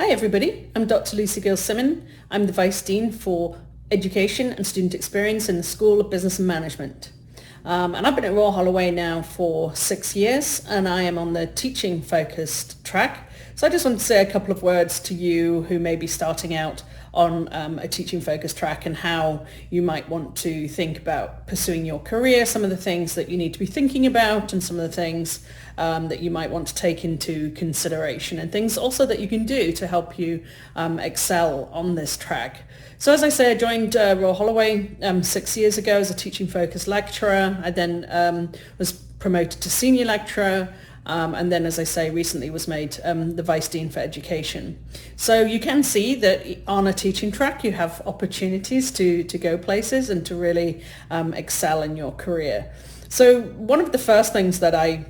Hi everybody, I'm Dr. Lucy Gill Simmen. I'm the Vice Dean for Education and Student Experience in the School of Business and Management. And I've been at Royal Holloway now for 6 years and I am on the teaching focused track. So I just want to say a couple of words to you who may be starting out on a teaching focused track and how you might want to think about pursuing your career, some of the things that you need to be thinking about and some of the things that you might want to take into consideration and things also that you can do to help you excel on this track. So as I say, I joined Royal Holloway 6 years ago as a teaching focused lecturer. I then was promoted to senior lecturer. And then, as I say, recently was made the Vice Dean for Education. So you can see that on a teaching track, you have opportunities to go places and to really excel in your career. So one of the first things that I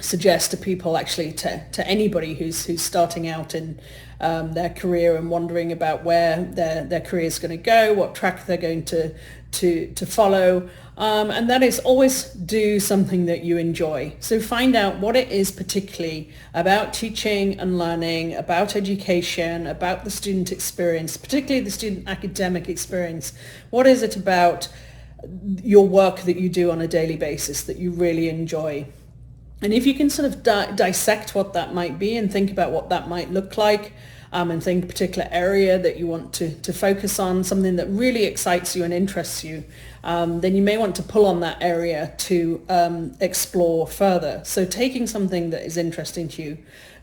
suggest to people, actually to anybody who's starting out in their career and wondering about where their career is going to go, what track they're going to follow, and that is always do something that you enjoy. So find out what it is particularly about teaching and learning, about education, about the student experience, particularly the student academic experience. What is it about your work that you do on a daily basis that you really enjoy? And if you can sort of dissect what that might be and think about what that might look like, and think a particular area that you want to focus on, something that really excites you and interests you, then you may want to pull on that area to explore further. So taking something that is interesting to you,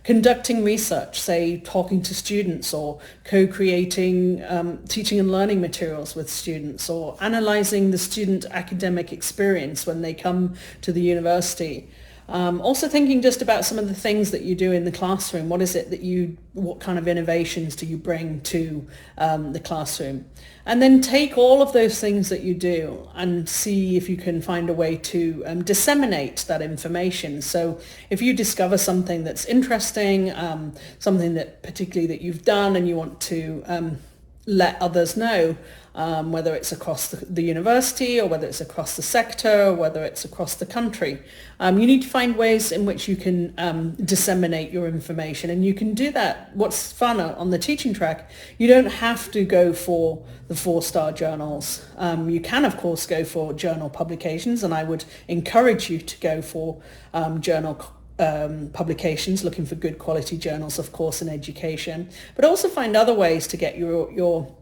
conducting research, say talking to students or co-creating teaching and learning materials with students, or analysing the student academic experience when they come to the university. Also thinking just about some of the things that you do in the classroom. What is it that what kind of innovations do you bring to the classroom? And then take all of those things that you do and see if you can find a way to disseminate that information. So if you discover something that's interesting, something that particularly that you've done and you want to let others know, whether it's across the university or whether it's across the sector or whether it's across the country. You need to find ways in which you can disseminate your information, and you can do that. What's fun on the teaching track, you don't have to go for the 4-star journals. You can, of course, go for journal publications, and I would encourage you to go for journal publications, looking for good quality journals, of course, in education, but also find other ways to get your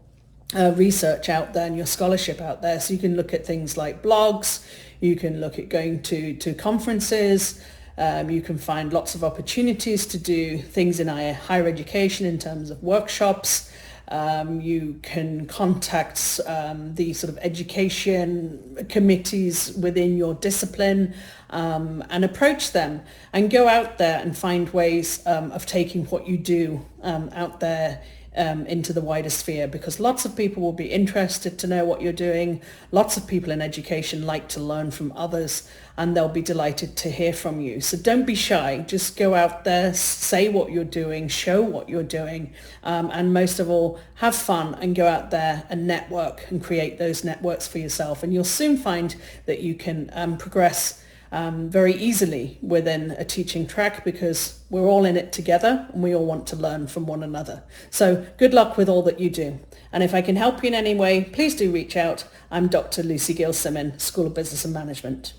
research out there and your scholarship out there. So you can look at things like blogs, you can look at going to conferences, you can find lots of opportunities to do things in higher education in terms of workshops. You can contact the sort of education committees within your discipline and approach them and go out there and find ways of taking what you do out there into the wider sphere, because lots of people will be interested to know what you're doing. Lots of people in education like to learn from others, and they'll be delighted to hear from you. So don't be shy. Just go out there, say what you're doing, show what you're doing, and most of all, have fun and go out there and network and create those networks for yourself. And you'll soon find that you can progress very easily within a teaching track, because we're all in it together and we all want to learn from one another. So good luck with all that you do. And if I can help you in any way, please do reach out. I'm Dr. Lucy Gill Simmen, School of Business and Management.